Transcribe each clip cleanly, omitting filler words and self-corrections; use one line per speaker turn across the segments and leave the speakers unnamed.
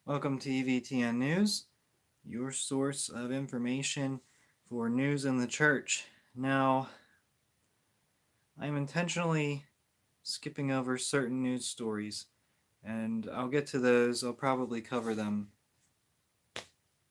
Welcome to EVTN News, your source of information for news in the church. Now, I'm intentionally skipping over certain news stories, and I'll get to those. I'll probably cover them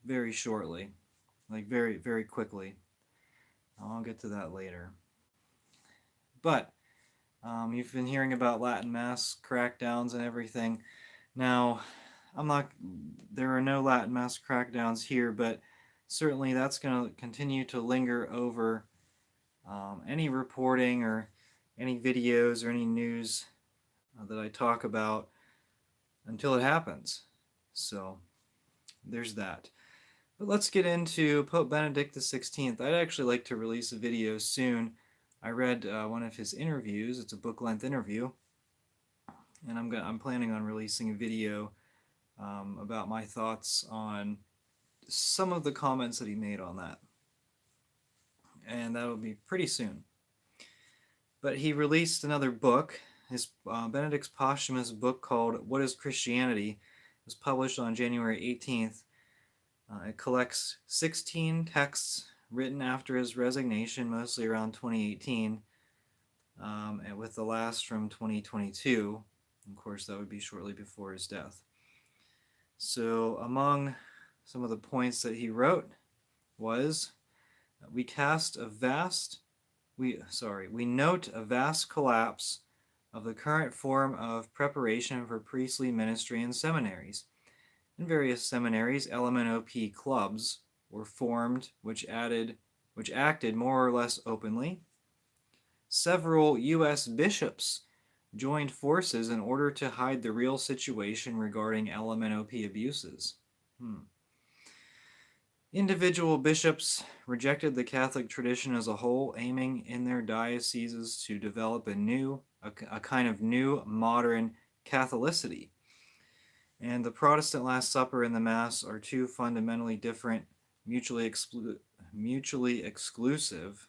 very shortly, like very quickly. I'll get to that later. But you've been hearing about Latin Mass crackdowns and everything. Now, I'm not. There are no Latin Mass crackdowns here, but certainly that's going to continue to linger over any reporting or any videos or any news that I talk about until it happens. So there's that. But let's get into Pope Benedict XVI. I'd actually like to release a video soon. I read one of his interviews. It's a book-length interview, and I'm planning on releasing a video about my thoughts on some of the comments that he made on that. And that'll be pretty soon. But he released another book. His Benedict's posthumous book called What is Christianity was published on January 18th. It collects 16 texts written after his resignation, mostly around 2018, and with the last from 2022. Of course, that would be shortly before his death. So among some of the points that he wrote was, we note a vast collapse of the current form of preparation for priestly ministry in seminaries. In various seminaries, LMNOP clubs were formed which acted more or less openly. Several U.S. bishops joined forces in order to hide the real situation regarding LMNOP abuses. Individual bishops rejected the Catholic tradition as a whole, aiming in their dioceses to develop a kind of new modern Catholicity. And the Protestant Last Supper and the Mass are two fundamentally different, mutually exclusive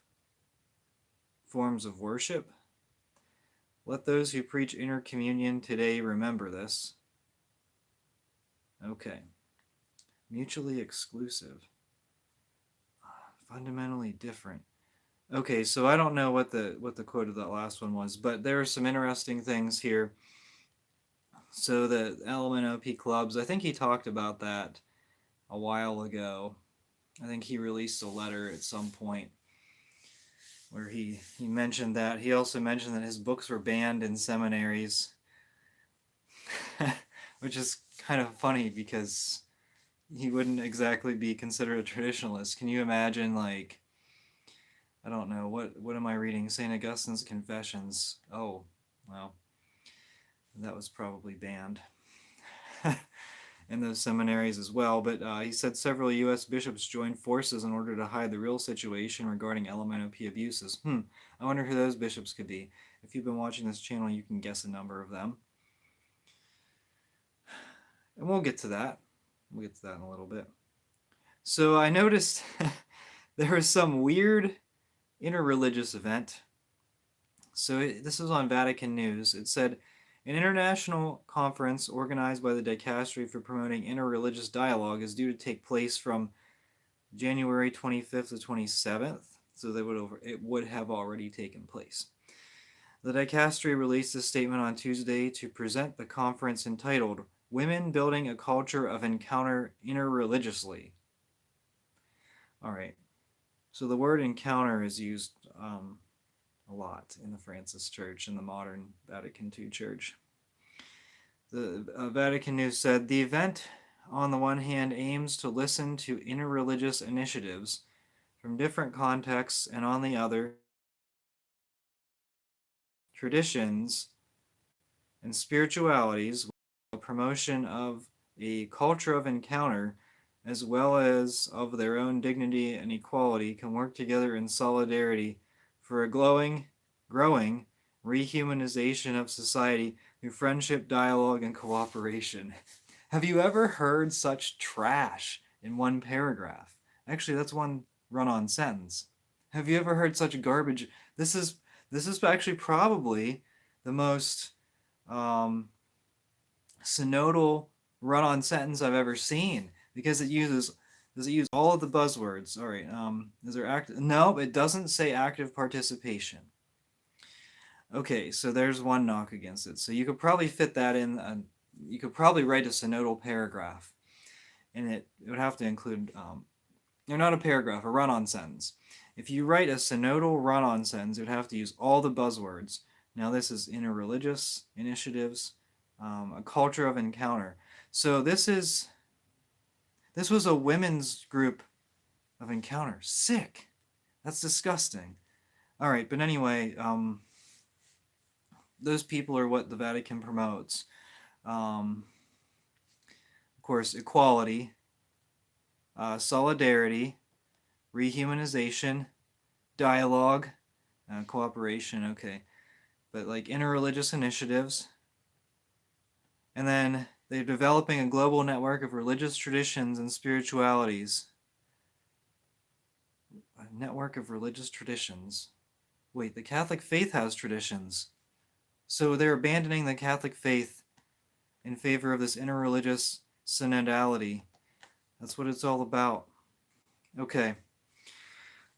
forms of worship. Let those who preach intercommunion today remember this. Okay. Mutually exclusive. Fundamentally different. Okay, so I don't know what the quote of that last one was, but there are some interesting things here. So the LMNOP clubs, I think he talked about that a while ago. I think he released a letter at some point where he mentioned that. He also mentioned that his books were banned in seminaries, which is kind of funny because he wouldn't exactly be considered a traditionalist. Can you imagine, like, I don't know, what am I reading? St. Augustine's Confessions. Oh, well, that was probably banned in those seminaries as well. But he said several U.S. bishops joined forces in order to hide the real situation regarding LMNOP abuses. I wonder who those bishops could be. If you've been watching this channel, you can guess a number of them. And we'll get to that. We'll get to that in a little bit. So I noticed there was some weird interreligious event. So this was on Vatican News. It said, an international conference organized by the Dicastery for promoting interreligious dialogue is due to take place from January 25th to 27th. So it would have already taken place. The Dicastery released a statement on Tuesday to present the conference entitled Women Building a Culture of Encounter Interreligiously. All right. So the word encounter is used a lot in the FrancisChurch and the modern Vatican II Church. The Vatican News said, the event, on the one hand, aims to listen to interreligious initiatives from different contexts, and on the other, traditions and spiritualities, with the promotion of a culture of encounter, as well as of their own dignity and equality, can work together in solidarity for a growing rehumanization of society through friendship, dialogue, and cooperation. Have you ever heard such trash in one paragraph? Actually, that's one run-on sentence. Have you ever heard such garbage? This is actually probably the most synodal run-on sentence I've ever seen because it uses does it use all of the buzzwords? All right. Is there active? No, it doesn't say active participation. Okay, so there's one knock against it. So you could probably fit that in. You could probably write a synodal paragraph, and it would have to include, or not a paragraph, a run-on sentence. If you write a synodal run-on sentence, it would have to use all the buzzwords. Now this is interreligious initiatives, a culture of encounter. So this was a women's group of encounter. Sick. That's disgusting. All right, but anyway, those people are what the Vatican promotes. Of course, equality, solidarity, rehumanization, dialogue, cooperation, okay. But like interreligious initiatives. And then they're developing a global network of religious traditions and spiritualities. A network of religious traditions. Wait, the Catholic faith has traditions. So they're abandoning the Catholic faith in favor of this interreligious synodality. That's what it's all about. Okay.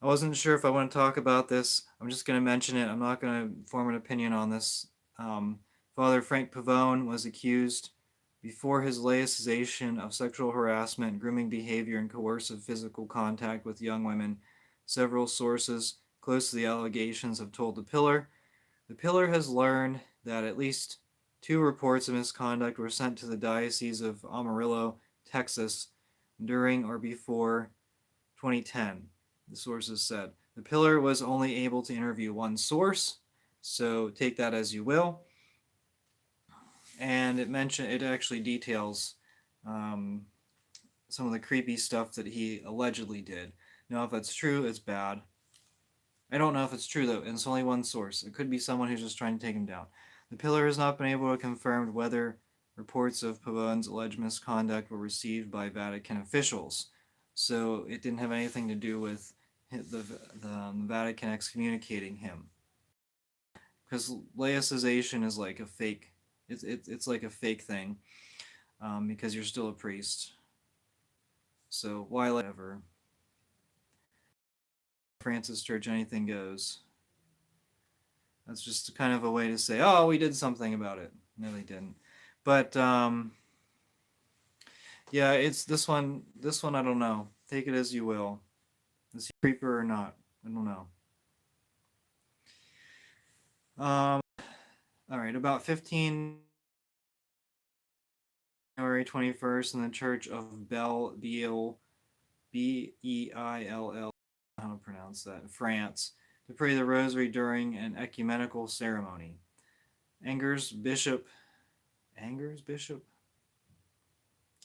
I wasn't sure if I want to talk about this. I'm just going to mention it. I'm not going to form an opinion on this. Father Frank Pavone was accused before his laicization of sexual harassment, grooming behavior, and coercive physical contact with young women. Several sources close to the allegations have told The Pillar. The Pillar has learned that at least 2 reports of misconduct were sent to the Diocese of Amarillo, Texas, during or before 2010, the sources said. The Pillar was only able to interview one source, so take that as you will. And it actually details some of the creepy stuff that he allegedly did. Now, if that's true, it's bad. I don't know if it's true, though, and it's only one source. It could be someone who's just trying to take him down. The Pillar has not been able to confirm whether reports of Pavone's alleged misconduct were received by Vatican officials. So it didn't have anything to do with the Vatican excommunicating him. Because laicization is like a fake, it's like a fake thing, because you're still a priest. So why ever? FrancisChurch, anything goes. That's just kind of a way to say, oh, we did something about it. No, they didn't. But yeah, it's this one. This one, I don't know. Take it as you will. Is he a creeper or not? I don't know. All right, about 15 January 21st in the Church of Belle-Île, Beill, how to pronounce that, France, to pray the Rosary during an ecumenical ceremony. Angers Bishop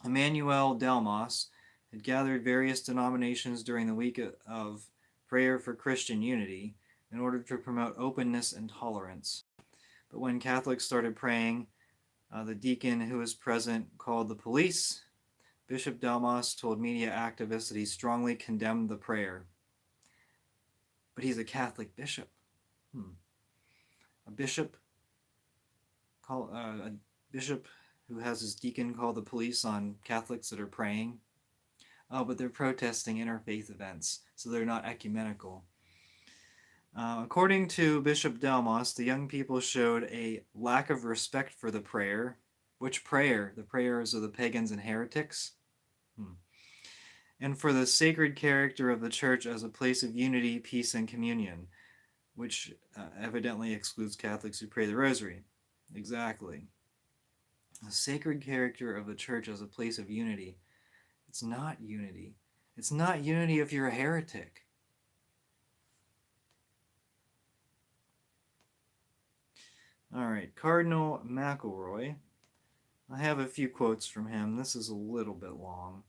Emmanuel Delmas had gathered various denominations during the week of prayer for Christian unity in order to promote openness and tolerance. But when Catholics started praying, the deacon who was present called the police. Bishop Delmas told media activists that he strongly condemned the prayer. But he's a Catholic bishop. A bishop who has his deacon call the police on Catholics that are praying. Oh, but they're protesting interfaith events, so they're not ecumenical. According to Bishop Delmas, the young people showed a lack of respect for the prayer. Which prayer? The prayers of the pagans and heretics? And for the sacred character of the church as a place of unity, peace, and communion, which evidently excludes Catholics who pray the rosary. Exactly. The sacred character of the church as a place of unity. It's not unity. It's not unity if you're a heretic. All right, Cardinal McElroy. I have a few quotes from him. This is a little bit long,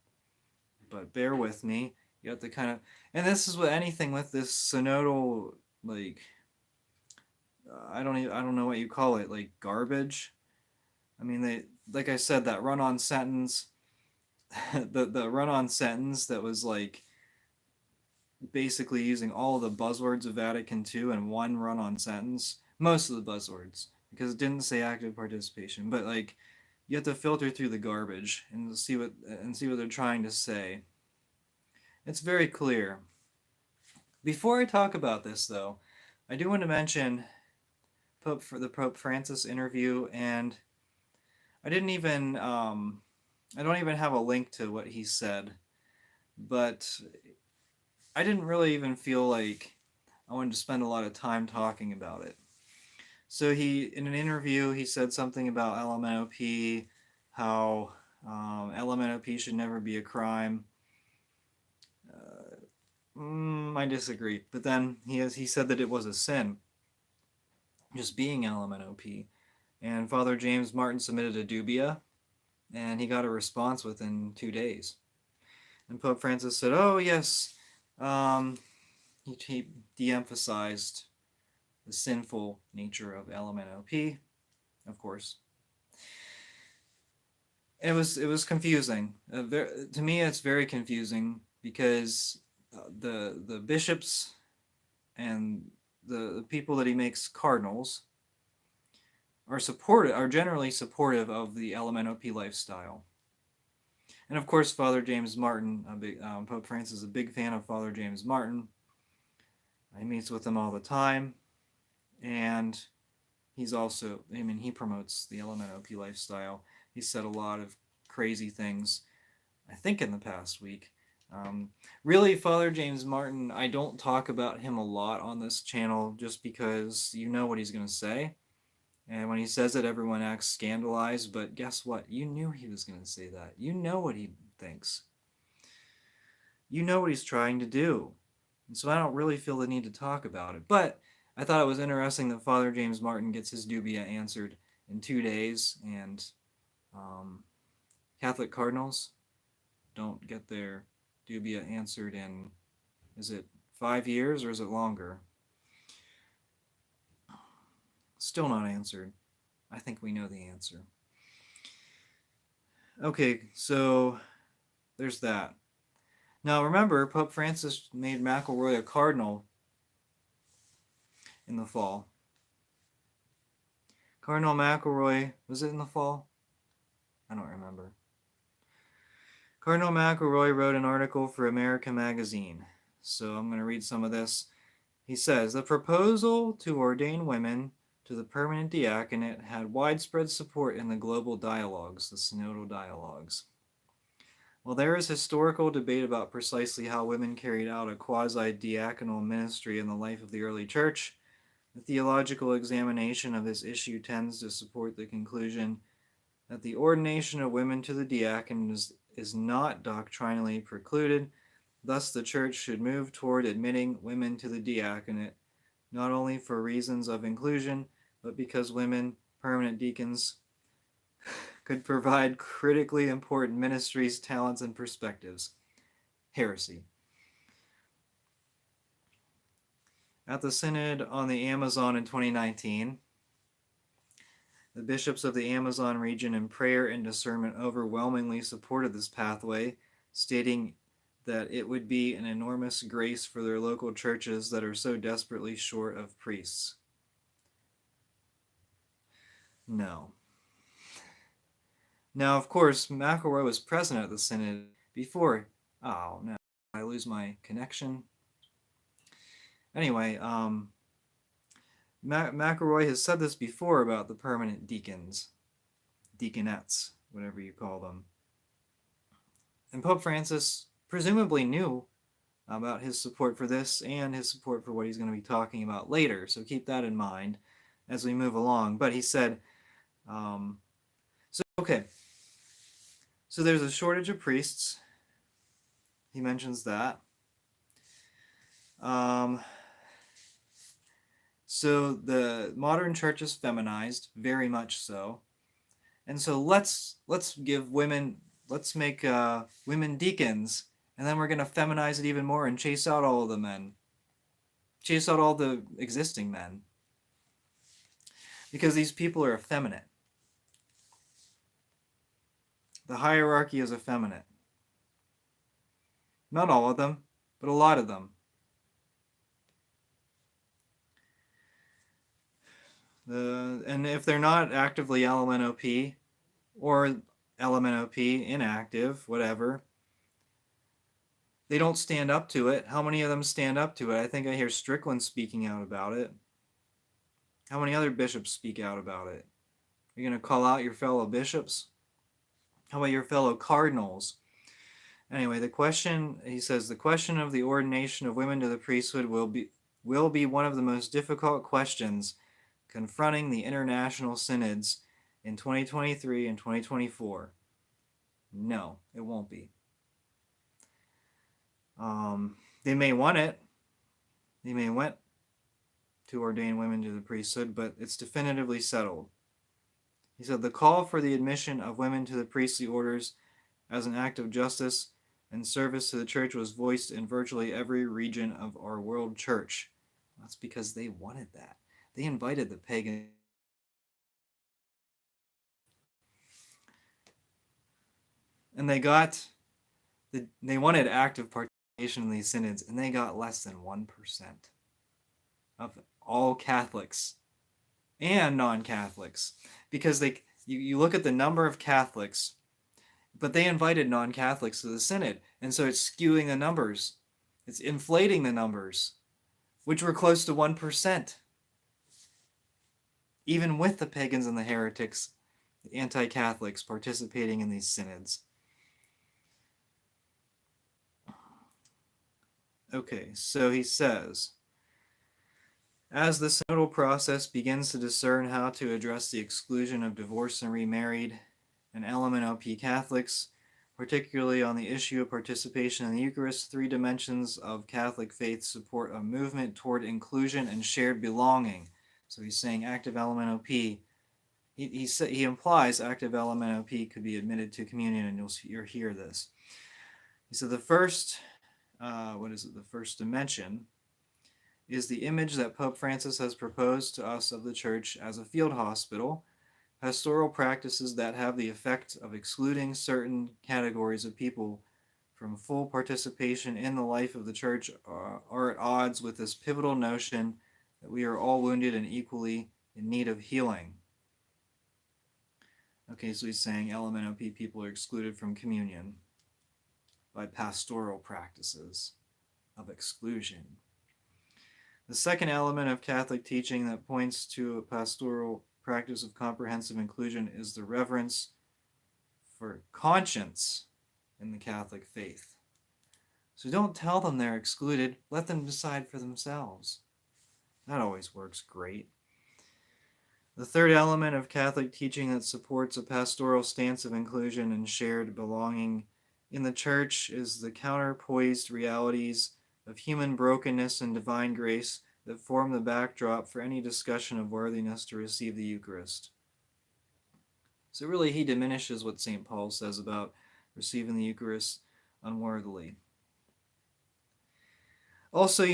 but bear with me. You have to kind of, and this is with anything with this synodal, like, I don't know what you call it, like garbage. I mean, they, like I said, that run-on sentence, the run-on sentence that was like basically using all of the buzzwords of Vatican II in one run-on sentence. Most of the buzzwords, because it didn't say active participation, but like you have to filter through the garbage and see what they're trying to say. It's very clear. Before I talk about this, though, I do want to mention the Pope Francis interview, and I didn't even I don't even have a link to what he said, but I didn't really even feel like I wanted to spend a lot of time talking about it. So in an interview, he said something about LMNOP, how LMNOP should never be a crime. I disagree. But then he said that it was a sin, just being LMNOP. And Father James Martin submitted a dubia, and he got a response within 2 days. And Pope Francis said, "Oh yes," he de-emphasized the sinful nature of LMNOP, of course. It was confusing. To me, it's very confusing because the bishops and the people that he makes cardinals are generally supportive of the LMNOP lifestyle. And of course, Father James Martin, Pope Francis is a big fan of Father James Martin. He meets with him all the time, and he's also, he promotes the LMNOP lifestyle. He said a lot of crazy things, I think, in the past week. Really, Father James Martin, I don't talk about him a lot on this channel just because you know what he's going to say. And when he says it, everyone acts scandalized. But guess what? You knew he was going to say that. You know what he thinks. You know what he's trying to do. And so I don't really feel the need to talk about it. But I thought it was interesting that Father James Martin gets his dubia answered in 2 days. And Catholic cardinals don't get their dubia answered in, is it 5 years or is it longer? Still not answered. I think we know the answer. Okay, so there's that. Now remember, Pope Francis made McElroy a cardinal in the fall. Cardinal McElroy, was it in the fall? I don't remember. Cardinal McElroy wrote an article for America Magazine. So I'm going to read some of this. He says, the proposal to ordain women to the permanent diaconate had widespread support in the global dialogues, the synodal dialogues. While there is historical debate about precisely how women carried out a quasi-diaconal ministry in the life of the early church, the theological examination of this issue tends to support the conclusion that the ordination of women to the diaconate is not doctrinally precluded. Thus, the Church should move toward admitting women to the diaconate, not only for reasons of inclusion, but because women, permanent deacons, could provide critically important ministries, talents, and perspectives. Heresy. At the Synod on the Amazon in 2019, the bishops of the Amazon region in prayer and discernment overwhelmingly supported this pathway, stating that it would be an enormous grace for their local churches that are so desperately short of priests. No. Now, of course, McElroy was present at the Synod before. Oh, no. I lose my connection. Anyway, McElroy has said this before about the permanent deacons, deaconettes, whatever you call them. And Pope Francis presumably knew about his support for this and his support for what he's going to be talking about later. So keep that in mind as we move along. But he said, so there's a shortage of priests. He mentions that. So the modern church is feminized, very much so. And so let's give women, let's make women deacons, and then we're going to feminize it even more and chase out all of the men. Chase out all the existing men. Because these people are effeminate. The hierarchy is effeminate. Not all of them, but a lot of them. And if they're not actively LMNOP, or LMNOP, inactive, whatever, they don't stand up to it. How many of them stand up to it? I think I hear Strickland speaking out about it. How many other bishops speak out about it? You're going to call out your fellow bishops? How about your fellow cardinals? Anyway, he says, the question of the ordination of women to the priesthood will be one of the most difficult questions confronting the international synods in 2023 and 2024. No, it won't be. They may want it. They may want to ordain women to the priesthood, but it's definitively settled. He said, the call for the admission of women to the priestly orders as an act of justice and service to the church was voiced in virtually every region of our world church. That's because they wanted that. They invited the pagan. And they wanted active participation in these synods, and they got less than 1% of all Catholics and non-Catholics. Because you look at the number of Catholics, but they invited non-Catholics to the synod, and so it's skewing the numbers. It's inflating the numbers, which were close to 1%. Even with the pagans and the heretics, the anti-Catholics participating in these synods. Okay, so he says, as the synodal process begins to discern how to address the exclusion of divorced and remarried and LMNOP Catholics, particularly on the issue of participation in the Eucharist, 3 dimensions of Catholic faith support a movement toward inclusion and shared belonging. So he's saying active LMNOP. He implies active LMNOP could be admitted to communion, and you'll hear this. He said the first dimension is the image that Pope Francis has proposed to us of the Church as a field hospital. Pastoral practices that have the effect of excluding certain categories of people from full participation in the life of the Church are at odds with this pivotal notion that we are all wounded and equally in need of healing. Okay, so he's saying LMNOP people are excluded from communion by pastoral practices of exclusion. The second element of Catholic teaching that points to a pastoral practice of comprehensive inclusion is the reverence for conscience in the Catholic faith. So don't tell them they're excluded. Let them decide for themselves. That always works great. The third element of Catholic teaching that supports a pastoral stance of inclusion and shared belonging in the Church is the counterpoised realities of human brokenness and divine grace that form the backdrop for any discussion of worthiness to receive the Eucharist. So really he diminishes what St. Paul says about receiving the Eucharist unworthily. Also,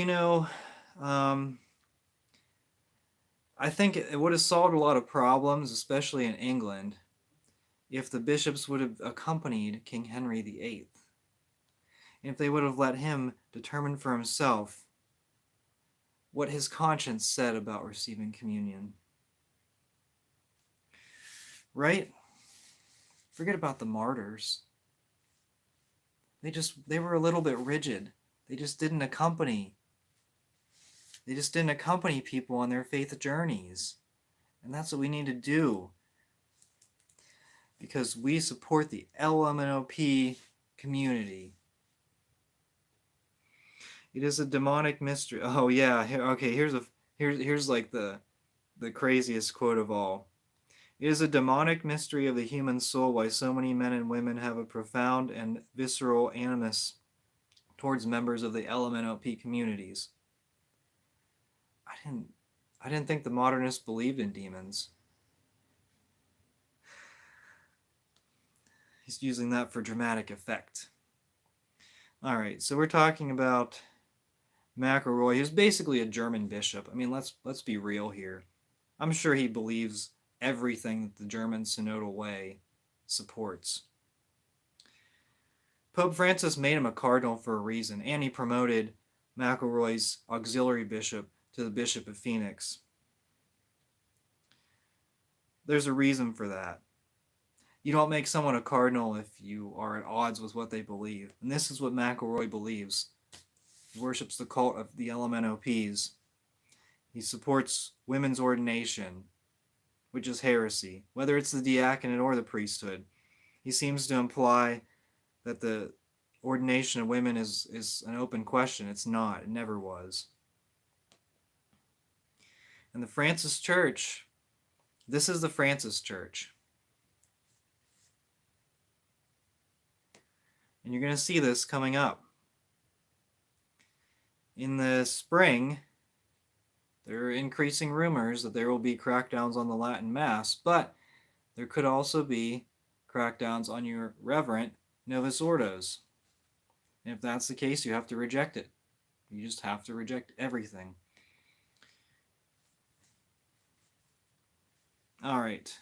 I think it would have solved a lot of problems, especially in England, if the bishops would have accompanied King Henry VIII. And if they would have let him determine for himself what his conscience said about receiving communion. Right? Forget about the martyrs. They were a little bit rigid. They just didn't accompany people on their faith journeys. And that's what we need to do. Because we support the LMNOP community. It is a demonic mystery. Oh yeah, okay, here's like the craziest quote of all. It is a demonic mystery of the human soul why so many men and women have a profound and visceral animus towards members of the LMNOP communities. I didn't think the modernists believed in demons. He's using that for dramatic effect. All right, so we're talking about McElroy. He's basically a German bishop. I mean, let's be real here. I'm sure he believes everything that the German synodal way supports. Pope Francis made him a cardinal for a reason, and he promoted McElroy's auxiliary bishop to the Bishop of Phoenix. There's a reason for that. You don't make someone a cardinal if you are at odds with what they believe. And this is what McElroy believes. He worships the cult of the LMNOPs. He supports women's ordination, which is heresy, whether it's the diaconate or the priesthood. He seems to imply that the ordination of women is an open question. It's not. It never was. And the FrancisChurch, this is the FrancisChurch. And you're going to see this coming up. In the spring, there are increasing rumors that there will be crackdowns on the Latin Mass, but there could also be crackdowns on your reverent Novus Ordos. And if that's the case, you have to reject it. You just have to reject everything. All right.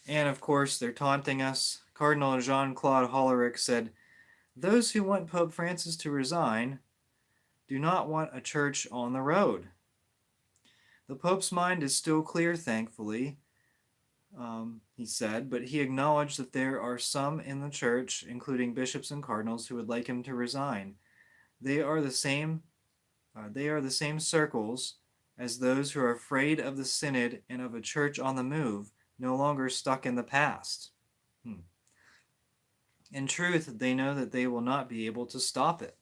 And of course, they're taunting us. Cardinal Jean-Claude Hollerich said, "Those who want Pope Francis to resign do not want a church on the road." The Pope's mind is still clear, thankfully, he said, but he acknowledged that there are some in the church, including bishops and cardinals, who would like him to resign. They are the same circles as those who are afraid of the synod and of a church on the move, no longer stuck in the past. In truth, they know that they will not be able to stop it.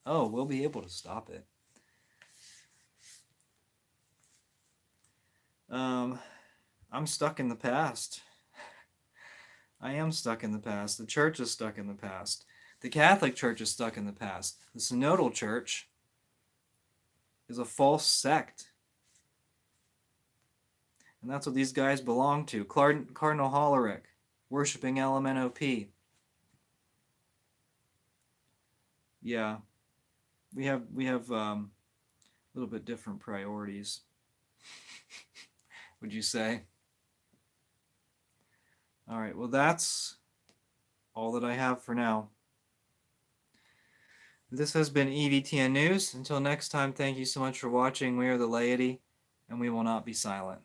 Oh, we'll be able to stop it. I'm stuck in the past. I am stuck in the past. The church is stuck in the past. The Catholic Church is stuck in the past. The Synodal Church is a false sect. And that's what these guys belong to. Cardinal Hollerich, worshiping LMNOP. Yeah, we have a little bit different priorities. Would you say? All right, well, that's all that I have for now. This has been EVTN News. Until next time, thank you so much for watching. We are the laity, and we will not be silent.